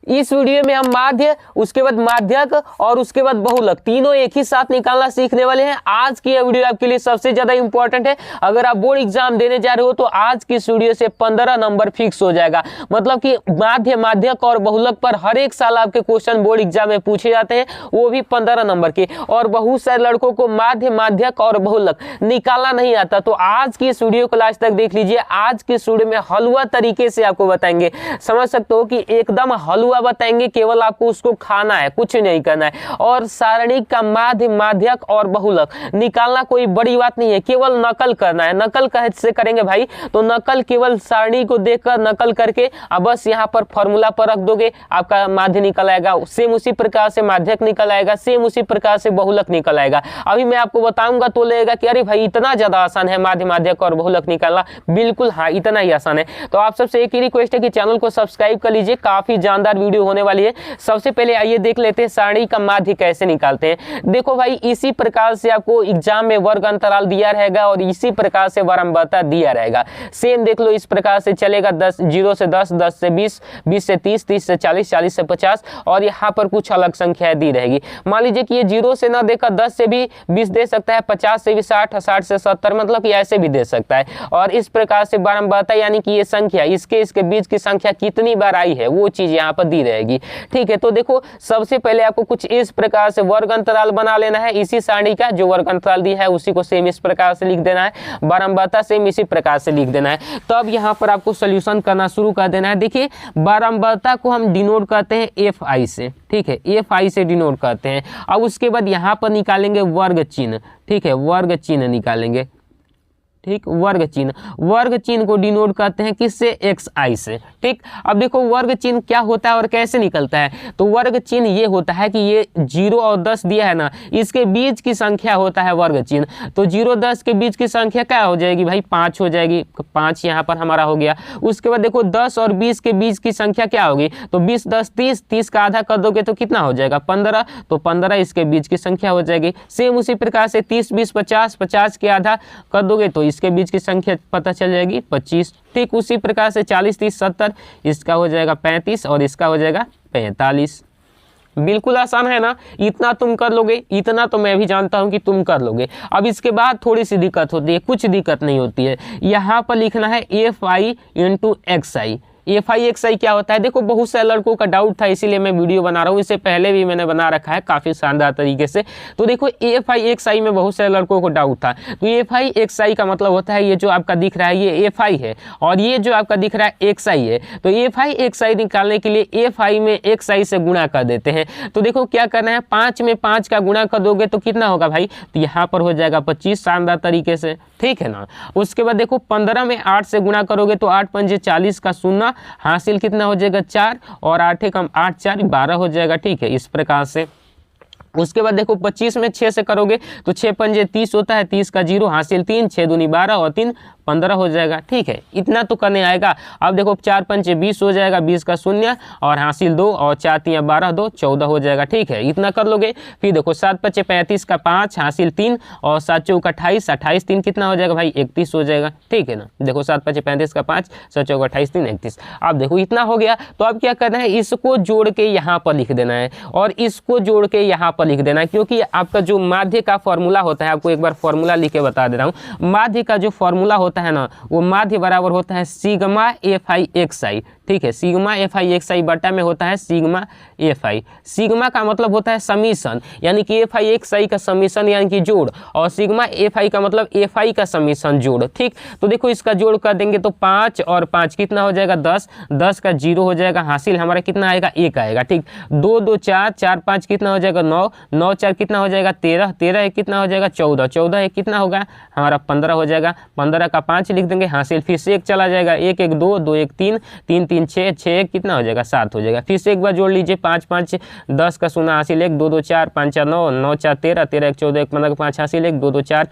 इस वीडियो में हम माध्य, उसके बाद माध्यक और उसके बाद बहुलक तीनों एक ही साथ निकालना सीखने वाले हैं। आज की यह वीडियो आपके लिए सबसे ज्यादा इंपॉर्टेंट है। अगर आप बोर्ड एग्जाम देने जा रहे हो तो आज की इस वीडियो से 15 नंबर फिक्स हो जाएगा। मतलब कि माध्य, माध्यक और बहुलक पर हर एक साल आपके क्वेश्चन बोर्ड एग्जाम में पूछे जाते हैं, वो भी 15 नंबर के। और बहुत सारे लड़कों को माध्य, माध्यक और बहुलक निकालना नहीं आता, तो आज की इस वीडियो को लास्ट तक देख लीजिए। आज की इस वीडियो में हलवा तरीके से आपको बताएंगे, समझ सकते हो कि एकदम हलवा बताएंगे, केवल आपको उसको खाना है, कुछ नहीं करना है। और सारणी का माध्य, माध्यक और बहुलक निकालना कोई बड़ी बात नहीं है, केवल नकल करना है। नकल कैसे करेंगे भाई? तो नकल केवल सारणी को देखकर नकल करके अब बस यहाँ पर फॉर्मूला पर रख दोगे, आपका माध्य निकल आएगा। सेम उसी प्रकार से माध्यक निकल आएगा, सेम उसी प्रकार से बहुलक निकल आएगा। अभी मैं आपको बताऊंगा तो लगेगा कि अरे भाई इतना ज्यादा आसान है माध्य, माध्यक और बहुलक निकालना। बिल्कुल हाँ, इतना ही आसान है। तो आप सबसे एक ही रिक्वेस्ट है कि चैनल को सब्सक्राइब कर लीजिए, काफी जानदार वीडियो होने वाली है। सबसे पहले आइए देख लेते हैं सारणी का माध्य कैसे निकालते हैं। देखो भाई, इसी प्रकार से आपको एग्जाम में वर्ग अंतराल दिया रहेगा और इसी प्रकार से वारंवारता दिया रहेगा। सेम देख लो, इस प्रकार से चलेगा 0 से 10, 10 से 20, 20 से 30, 30 से 40, 40 से 50 और यहाँ पर कुछ अलग संख्याएं दी रहेगी। मान लीजिए कि ये 0 से ना देकर 10 से भी 20 दे सकता है, 50 से भी 60, 60 से 70, मतलब कि ऐसे भी दे सकता है। और इस प्रकार से वारंवारता यानी कि ये संख्या इसके बीच की संख्या कितनी बार आई है वो चीज यहाँ पर दी रहेगी। ठीक है, तो देखो सबसे पहले आपको कुछ इस प्रकार से वर्ग अंतराल बना लेना है। इसी सारणी का जो वर्ग अंतराल दिया है उसी को सेम इस प्रकार से लिख देना है, वारंवारता सेम इसी प्रकार से लिख देना है। तो अब यहाँ पर आपको सोल्यूशन करना शुरू कर देना है। देखिए, वारंवारता को हम डिनोट करते हैं एफ आई से, ठीक है, एफ आई से डिनोट करते हैं। अब उसके बाद यहाँ पर निकालेंगे वर्ग चिन्ह, ठीक है, वर्ग चिन्ह निकालेंगे, ठीक, वर्ग चिन्ह को डिनोट करते हैं किससे? एक्स आई से। ठीक, अब देखो वर्ग चिन्ह क्या होता है और कैसे निकलता है। तो वर्ग चिन्ह ये होता है कि ये 0 और 10 दिया है ना, इसके बीच की संख्या होता है वर्ग चिन्ह। तो 0 10 के बीच की संख्या क्या हो जाएगी भाई? 5 हो जाएगी। 5 यहाँ पर हमारा हो गया। उसके बाद देखो 10 और 20 के बीच की संख्या क्या होगी? तो 20 10 30, 30 का आधा कर दोगे तो कितना हो जाएगा? 15। तो 15 इसके बीच की संख्या हो जाएगी। सेम उसी प्रकार से 30 20 50, 50 के आधा कर दोगे तो इसके बीच की संख्या पता चल जाएगी 25। ठीक, उसी प्रकार से 40 30 70, इसका हो जाएगा 35 और इसका हो जाएगा 45। बिल्कुल आसान है ना? इतना तुम कर लोगे, इतना तो मैं भी जानता हूं कि तुम कर लोगे। अब इसके बाद थोड़ी सी दिक्कत होती है, कुछ दिक्कत नहीं होती है। यहाँ पर लिखना है F I into X I. F I X I क्या होता है? देखो बहुत सारे लड़कों का डाउट था, इसीलिए मैं वीडियो बना रहा हूँ। इससे पहले भी मैंने बना रखा है काफी शानदार तरीके से। तो देखो एफ आई एक्स आई में बहुत सारे लड़कों को डाउट था। तो एफ आई एक्स आई का मतलब होता है ये जो आपका दिख रहा है ये एफ आई है और ये जो आपका दिख रहा है एक्स आई है। तो एफ आई एक्स आई निकालने के लिए एफ आई में एक्स आई से गुणा कर देते हैं। तो देखो क्या करना है, 5 में 5 का गुणा कर दोगे तो कितना होगा भाई? तो यहाँ पर हो जाएगा 25, शानदार तरीके से। ठीक है ना? उसके बाद देखो 15 में 8 से गुणा करोगे तो 8 पंजे 40 का शून्य, हासिल कितना हो जाएगा? 4 और 8 कम 8 4 12 हो जाएगा। ठीक है, इस प्रकार से। उसके बाद देखो 25 में 6 से करोगे तो 6 पंजे 30 होता है, 30 का 0, हासिल 3, 6 दूनी 12 और 3 15 हो जाएगा। ठीक है, इतना तो करने आएगा। अब देखो 4 पंचे 20 हो जाएगा, 20 का शून्य और हासिल 2 और 4 3 12 2 14 हो जाएगा। ठीक है, इतना कर लोगे। फिर देखो 7 पंचे 35 का 5, हासिल 3 और 7 चौक 28, 28 3 कितना हो जाएगा भाई? 31 हो जाएगा। ठीक है ना? देखो 7 पंचे 35 का 5, 7 चौक 28 3 31। अब देखो इतना हो गया। तो अब क्या करना है, इसको जोड़ के यहाँ पर लिख देना है और इसको जोड़ के यहाँ पर लिख देना है, क्योंकि आपका जो माध्य का फॉर्मूला होता है, आपको एक बार फॉर्मूला लिख के बता दे रहा हूँ। माध्य का जो फॉर्मूला होता है ना, वो माध्य बराबर होता है सिग्मा एफ आई एक्स आई। ठीक है, सिग्मा एफ आई एक्स आई बटा में होता है सिग्मा एफ आई। सिग्मा का मतलब होता है समीशन, यानी कि एफ आई एक्स आई का समीशन यानी कि जोड़, और सिग्मा एफ आई का मतलब एफ आई का समीशन जोड़। ठीक, तो देखो इसका जोड़ कर देंगे तो 5 और 5 कितना हो जाएगा? 10, 10 का 0 हो जाएगा, हासिल हमारा कितना आएगा? 1 आएगा। ठीक, 2 2 4, 4 5 कितना हो जाएगा? 9, 9 4 कितना हो जाएगा? 13, 13 1 कितना हो जाएगा? 14, 14 1 कितना होगा हमारा? 15 हो जाएगा। 15 का 5 लिख देंगे, हासिल फिर से 1 चला जाएगा, 1 1 2, 2 1 3, 3 3 6, 6 1 कितना हो जाएगा? 7 हो जाएगा। फिर से एक बार जोड़ लीजिए, 5 5 10 का शून्य, हासिल 1, 2 2 4 5 4 9, 9 4 13, 13 1 14, 1 15 का 5 हासिल 1, 2 2 4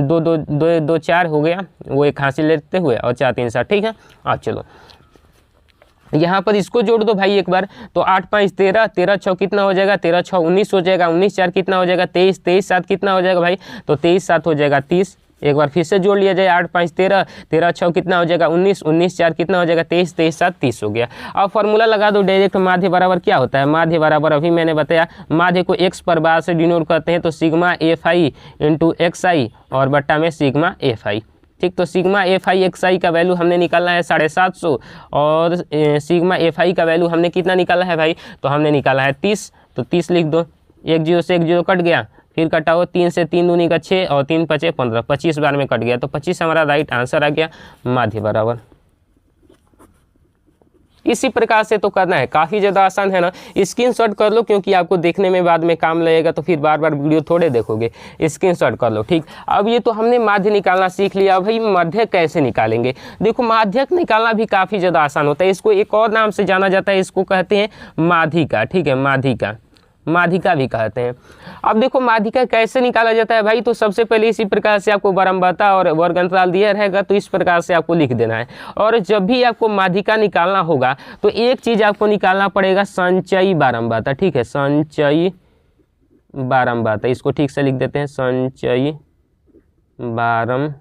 2 2 2 2 4 हो गया, वो 1 हासिल लेते हुए और 4 3 7। ठीक है, अब चलो यहाँ पर इसको जोड़ दो भाई एक बार। तो 8 5 13, 13 6 कितना हो जाएगा? 13 6 19 हो जाएगा, 19 4 कितना हो जाएगा? 23, 23 7 कितना हो जाएगा भाई? तो 23 7 हो जाएगा 30। एक बार फिर से जोड़ लिया जाए, 8 5 13, 13 6 कितना हो जाएगा 19, 19 4 कितना हो जाएगा 23, 23 7 30 हो गया। अब फॉर्मूला लगा दो डायरेक्ट। माध्य बराबर क्या होता है, माध्य बराबर अभी मैंने बताया, माध्य को x पर बार से डिनोट करते हैं, तो sigma F I into X I और बट्टा में सिग्मा एफ आई। ठीक, तो sigma F I X I का वैल्यू हमने निकालना है 750 और सिग्मा एफ आई का वैल्यू हमने कितना निकाला है भाई, तो हमने निकाला है 30, तो 30 लिख दो। 1 0 से 1 0 कट गया, फिर कटाओ 3 से 3 दूनी का 6 और 3 5 15, 25 बार में कट गया, तो 25 हमारा राइट आंसर आ गया, माध्य बराबर। इसी प्रकार से तो करना है, काफ़ी ज़्यादा आसान है ना। स्क्रीनशॉट कर लो क्योंकि आपको देखने में बाद में काम लगेगा, तो फिर बार बार वीडियो थोड़े देखोगे, स्क्रीनशॉट कर लो। ठीक, अब ये तो हमने माध्य निकालना सीख लिया। भाई माध्यक कैसे निकालेंगे, देखो माध्यक निकालना भी काफ़ी ज़्यादा आसान होता है। इसको एक और नाम से जाना जाता है, इसको कहते हैं माध्यिका। ठीक है, माध्यिका, माध्यिका भी कहते हैं। अब देखो माध्यिका कैसे निकाला जाता है भाई, तो सबसे पहले इसी प्रकार से आपको बारंबारता और वर्ग अंतराल दिया रहेगा, तो इस प्रकार से आपको लिख देना है। और जब भी आपको माध्यिका निकालना होगा तो एक चीज़ आपको निकालना पड़ेगा, संचयी बारंबारता। ठीक है, संचयी बारंबारता, इसको ठीक से लिख देते हैं, संचयी बारंबारता।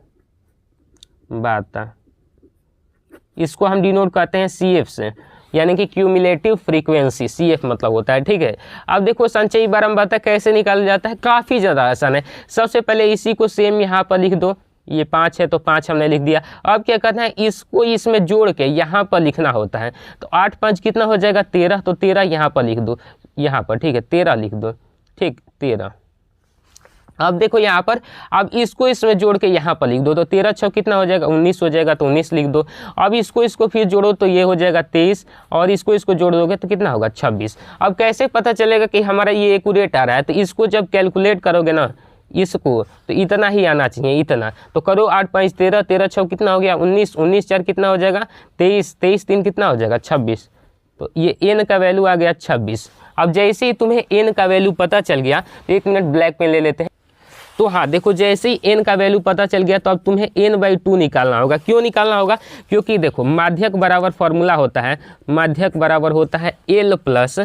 इसको हम डिनोट करते हैं CF से, यानी कि क्यूमुलेटिव फ्रीक्वेंसी, CF मतलब होता है। ठीक है, अब देखो संचयी बारंबारता कैसे निकाला जाता है, काफ़ी ज़्यादा आसान है। सबसे पहले इसी को सेम यहाँ पर लिख दो, ये 5 है तो 5 हमने लिख दिया। अब क्या करना है, इसको इसमें जोड़ के यहाँ पर लिखना होता है, तो 8 5 कितना हो जाएगा 13, तो 13 यहाँ पर लिख दो, यहाँ पर। ठीक है, 13 लिख दो। ठीक, 13। अब देखो यहाँ पर, अब इसको इसमें जोड़ के यहाँ पर लिख दो, तो 13 6 कितना हो जाएगा 19 हो जाएगा, तो 19 लिख दो। अब इसको फिर जोड़ो तो ये हो जाएगा 23, और इसको जोड़ दोगे तो कितना होगा 26। अब कैसे पता चलेगा कि हमारा ये एक्यूरेट आ रहा है, तो इसको जब कैलकुलेट करोगे ना इसको, तो इतना ही आना चाहिए, इतना। तो करो 8 5 13, 13 6 कितना हो गया 19, 19 4 कितना हो जाएगा 23, 23 3 कितना हो जाएगा 26। तो ये n का वैल्यू आ गया 26। अब जैसे ही तुम्हें n का वैल्यू पता चल गया, तो 1 मिनट ब्लैक पेन ले लेते हैं। तो हाँ देखो, जैसे ही n का वैल्यू पता चल गया, तो अब तुम्हें n/2 निकालना होगा। क्यों निकालना होगा, क्योंकि देखो माध्यक बराबर फॉर्मूला होता है, माध्यक बराबर होता है L plus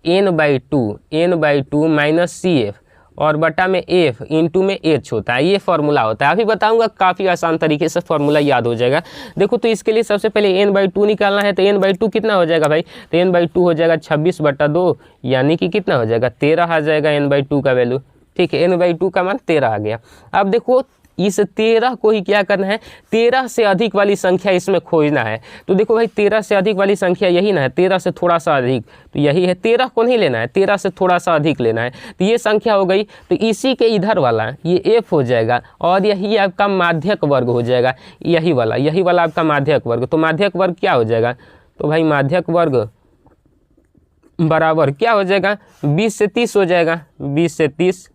n/2 minus CF और बटा में F इंटू में H होता है, ये फॉर्मूला होता है। अभी बताऊंगा, काफ़ी आसान तरीके से फॉर्मूला याद हो जाएगा। देखो, तो इसके लिए सबसे पहले n/2 निकालना है, तो n/2 कितना हो जाएगा भाई, तो n/2 हो जाएगा 26/2, यानी कि कितना हो जाएगा 13 आ जाएगा n/2 का वैल्यू। ठीक है, n/2 का मान 13 आ गया। अब देखो इस 13 को ही क्या करना है, 13 से अधिक वाली संख्या इसमें खोजना है। तो देखो भाई 13 से अधिक वाली संख्या यही ना है, 13 से थोड़ा सा अधिक, तो यही है। 13 को नहीं लेना है, 13 से थोड़ा सा अधिक लेना है, तो ये संख्या हो गई। तो इसी के इधर वाला ये F हो जाएगा, और यही आपका माध्यक वर्ग हो जाएगा, यही वाला आपका माध्यक वर्ग। तो माध्यक वर्ग क्या हो जाएगा, तो भाई माध्यक वर्ग बराबर क्या हो जाएगा 20 से 30 हो जाएगा, 20 से 30।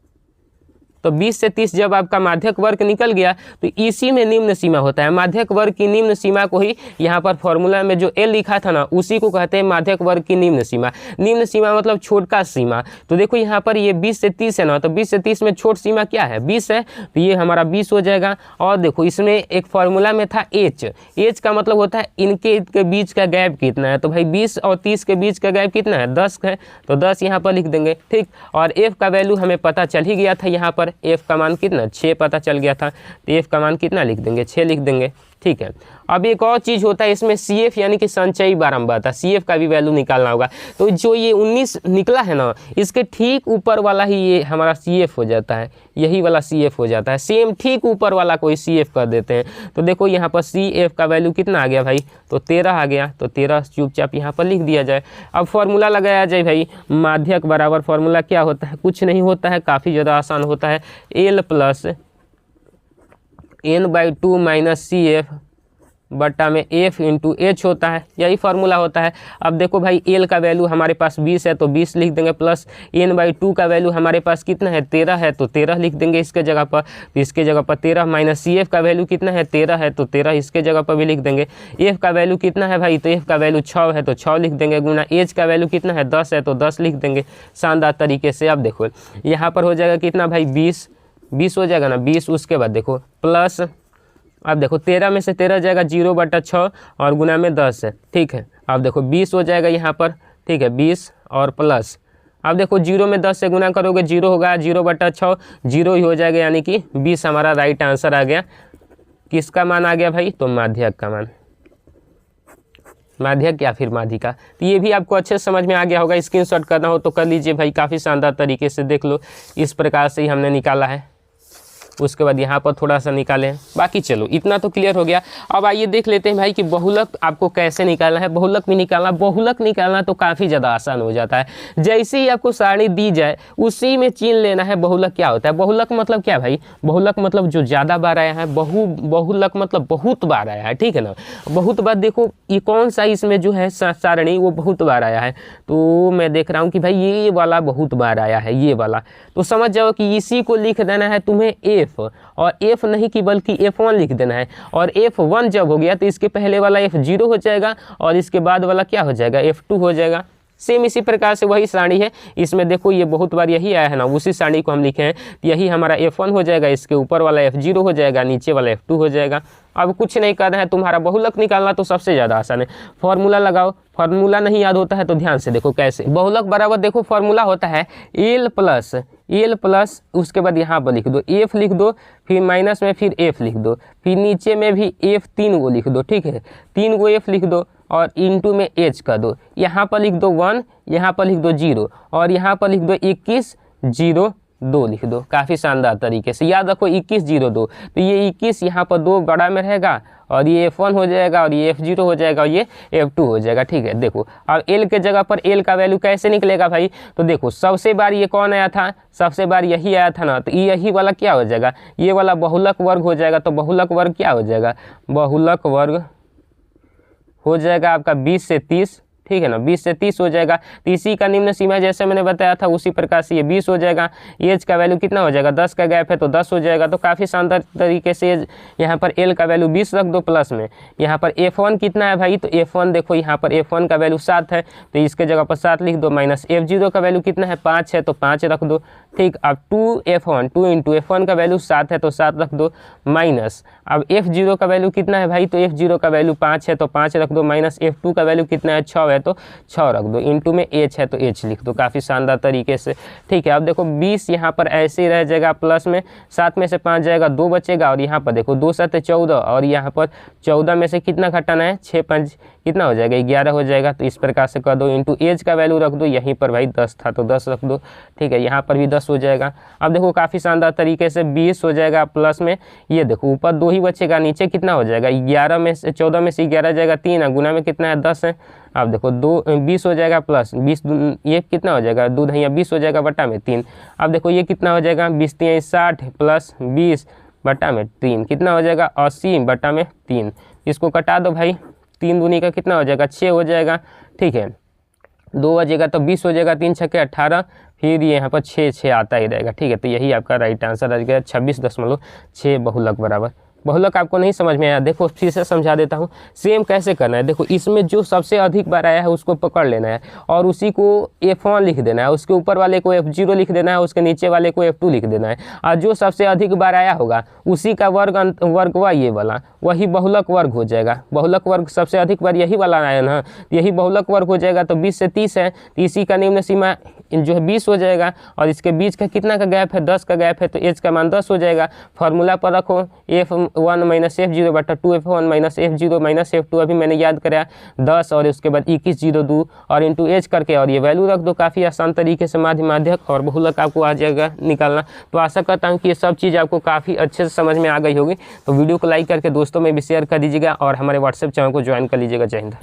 तो 20 से 30 जब आपका माध्यक वर्ग निकल गया, तो इसी में निम्न सीमा होता है। माध्यक वर्ग की निम्न सीमा को ही यहाँ पर फॉर्मूला में जो L लिखा था ना, उसी को कहते हैं माध्यक वर्ग की निम्न सीमा। निम्न सीमा मतलब छोटा सीमा। तो देखो यहाँ पर ये 20 से 30 है ना, तो 20 से 30 में छोट सीमा क्या है 20 है, तो ये हमारा 20 हो जाएगा। और देखो इसमें एक फॉर्मूला में था H का मतलब होता है इनके के बीच का गैप कितना है। तो भाई 20 और 30 के बीच का गैप कितना है 10 है, तो 10 यहाँ पर लिख देंगे। ठीक, और F का वैल्यू हमें पता चल ही गया था, यहाँ पर F का मान कितना 6 पता चल गया था, तो F का मान कितना लिख देंगे 6 लिख देंगे। ठीक है, अब एक और चीज़ होता है इसमें CF यानी कि संचयी बारंबारता, CF का भी वैल्यू निकालना होगा। तो जो ये 19 निकला है ना, इसके ठीक ऊपर वाला ही ये हमारा CF हो जाता है, यही वाला CF हो जाता है। सेम ठीक ऊपर वाला कोई CF कर देते हैं। तो देखो यहाँ पर CF का वैल्यू कितना आ गया भाई, तो 13 आ गया, तो 13 चुपचाप यहाँ पर लिख दिया जाए। अब फॉर्मूला लगाया जाए भाई, माध्यक बराबर फॉर्मूला क्या होता है, कुछ नहीं होता है, काफ़ी ज़्यादा आसान होता है, L plus n/2 minus CF बट्टा में F इंटू H होता है, यही फार्मूला होता है। अब देखो भाई L का वैल्यू हमारे पास 20 है, तो 20 लिख देंगे, प्लस n/2 का वैल्यू हमारे पास कितना है 13 है, तो 13 लिख देंगे इसके जगह पर। तो इसके जगह पर 13 माइनस CF का वैल्यू कितना है 13 है, तो 13 इसके जगह पर भी लिख देंगे। F का वैल्यू कितना है भाई, तो F का वैल्यू 6 है, तो 6 लिख देंगे, गुना H का वैल्यू कितना है 10 है, तो 10 लिख देंगे शानदार तरीके से। अब देखो यहाँ पर हो जाएगा कितना भाई 20 हो जाएगा ना 20, उसके बाद देखो प्लस, अब देखो 13 में से 13 जाएगा 0/6 और गुना में 10 है। ठीक है, अब देखो 20 हो जाएगा यहाँ पर, ठीक है 20 और प्लस, अब देखो 0 में 10 से गुना करोगे 0 होगा, 0/6 0 ही हो जाएगा, यानी कि 20 हमारा राइट आंसर आ गया। किसका मान आ गया भाई? तो माध्यक का मान, माध्यक या फिर माध्यिका। तो ये भी आपको अच्छे से समझ में आ गया होगा। स्क्रीनशॉट करना हो तो कर लीजिए भाई, काफ़ी शानदार तरीके से देख लो। इस प्रकार से ही हमने निकाला है। उसके बाद यहाँ पर थोड़ा सा निकालें, बाकी चलो इतना तो क्लियर हो गया। अब आइए देख लेते हैं भाई कि बहुलक आपको कैसे निकालना है। बहुलक भी निकालना, बहुलक निकालना तो काफ़ी ज़्यादा आसान हो जाता है। जैसे ही आपको सारणी दी जाए उसी में चिन्ह लेना है। बहुलक क्या होता है? बहुलक मतलब क्या भाई? बहुलक मतलब जो ज़्यादा बार आया है। बहुलक मतलब बहुत बार आया है, ठीक है ना। बहुत बार देखो ये कौन सा इसमें जो है सारणी वो बहुत बार आया है, तो मैं देख रहा हूँ कि भाई ये वाला बहुत बार आया है, ये वाला। तो समझ जाओ कि इसी को लिख देना है तुम्हें एफ, और एफ नहीं कि बल्कि F1 लिख देना है। और F1 जब हो गया तो इसके पहले वाला F0 हो जाएगा और इसके बाद वाला क्या हो जाएगा? F2 हो जाएगा। सेम इसी प्रकार से वही सारणी है। इसमें देखो ये बहुत बार यही आया है ना, उसी सारणी को हम लिखे हैं। यही हमारा F1 हो जाएगा, इसके ऊपर वाला F0 हो जाएगा, नीचे वाला F2 हो जाएगा। अब कुछ नहीं करना है, तुम्हारा बहुलक निकालना तो सबसे ज़्यादा आसान है। फॉर्मूला लगाओ। फॉर्मूला नहीं याद होता है तो ध्यान से देखो कैसे। बहुलक बराबर देखो फॉर्मूला होता है एल प्लस उसके बाद यहाँ पर लिख दो एफ लिख दो, फिर माइनस में फिर एफ लिख दो, फिर नीचे में भी एफ 3 गो लिख दो, ठीक है। 3 गो एफ लिख दो और इंटू में एच कर दो। यहाँ पर लिख दो 1, यहाँ पर लिख दो 0 और यहाँ पर लिख दो 21 0 2 लिख दो। काफ़ी शानदार तरीके से याद रखो 21 0 2। तो ये 21 यहाँ पर 2 बड़ा में रहेगा और ये F1 हो जाएगा और ये F0 हो जाएगा और ये F2 हो जाएगा, ठीक है। देखो अब L के जगह पर L का वैल्यू कैसे निकलेगा भाई? तो देखो सबसे बार ये कौन आया था? सबसे बार यही आया था ना, तो यही वाला क्या हो जाएगा? ये वाला बहुलक वर्ग हो जाएगा। तो बहुलक वर्ग क्या हो जाएगा? बहुलक वर्ग हो जाएगा आपका 20 से 30, ठीक है ना। 20 से 30 हो जाएगा। तो इसी का निम्न सीमा जैसे मैंने बताया था उसी प्रकार से ये 20 हो जाएगा। एज का वैल्यू कितना हो जाएगा? 10 का गैप है तो 10 हो जाएगा। तो काफ़ी शानदार तरीके से यहाँ पर एल का वैल्यू 20 रख दो प्लस में। यहाँ पर F1 कितना है भाई? तो F1 देखो यहाँ पर F1 का वैल्यू 7 है तो इसके जगह पर 7 लिख दो। माइनस F0 का वैल्यू कितना है? 5 है तो 5 रख दो, ठीक। अब 2F1 2 इंटू F1 का वैल्यू 7 है तो 7 रख दो, माइनस अब F0 का वैल्यू कितना है भाई? तो F0 का वैल्यू 5 है तो 5 रख दो, माइनस F2 का वैल्यू कितना है? 6 है तो 6 रख दो, इंटू में H है तो H लिख दो। काफ़ी शानदार तरीके से, ठीक है। अब देखो 20 यहाँ पर ऐसे ही रह जाएगा, प्लस में 7 में से 5 जाएगा, 2 बचेगा और यहाँ पर देखो 2 7 14 और यहाँ पर 14 में से कितना घटाना है? 6 5 कितना हो जाएगा? 11 हो जाएगा। तो इस प्रकार से कर दो, इंटू एज का वैल्यू रख दो। यहीं पर भाई 10 था तो 10 रख दो, ठीक है। यहाँ पर भी 10 हो जाएगा। अब देखो काफ़ी शानदार तरीके से 20 हो जाएगा प्लस में, ये देखो ऊपर 2 ही बचेगा, नीचे कितना हो जाएगा? 11 में से 14 में से 11 जाएगा 3 है, गुना में कितना है? 10 है। अब देखो 20 हो जाएगा प्लस 20, ये कितना हो जाएगा? 2 दहिया 20 हो जाएगा बटा में 3। अब देखो ये कितना हो जाएगा? 20 3 60 प्लस 20 बटा में 3 कितना हो जाएगा? 80 बटा में 3। इसको कटा दो भाई, 3 दूनी का कितना हो जाएगा? 6 हो जाएगा, ठीक है। 2 बजेगा तो 20 हो जाएगा, 3 छक्के 18, फिर ये यहाँ पर 6 आता ही रहेगा, ठीक है। तो यही आपका राइट आंसर आ गया 26.6 बहुलक बराबर। बहुलक आपको नहीं समझ में आया, देखो फिर से समझा देता हूँ। सेम कैसे करना है, देखो इसमें जो सबसे अधिक बार आया है उसको पकड़ लेना है और उसी को F1 लिख देना है, उसके ऊपर वाले को F0 लिख देना है, उसके नीचे वाले को F2 लिख देना है। और जो सबसे अधिक बार आया होगा उसी का वर्ग हुआ ये वाला, वही बहुलक वर्ग हो जाएगा। बहुलक वर्ग सबसे अधिक बार यही वाला आया ना, यही बहुलक वर्ग हो जाएगा। तो 20 से 30 है तो इसी का निम्न सीमा जो है 20 हो जाएगा और इसके बीच का कितना का गैप है? 10 का गैप है तो एच का मान 10 हो जाएगा। फार्मूला पर रखो F1 माइनस F0 बटा 2F1 minus F0 minus F2, अभी मैंने याद कराया 10 और उसके बाद 21 0 2 और इंटू एच करके और ये वैल्यू रख दो। काफ़ी आसान तरीके से माध्यक और बहुलक आपको आ जाएगा निकालना। तो आशा करता हूँ कि ये सब चीज़ आपको काफ़ी अच्छे से समझ में आ गई होगी। तो वीडियो को लाइक करके दोस्तों में भी शेयर कर दीजिएगा और हमारे व्हाट्सएप चैनल को ज्वाइन कर लीजिएगा। जय हिंद।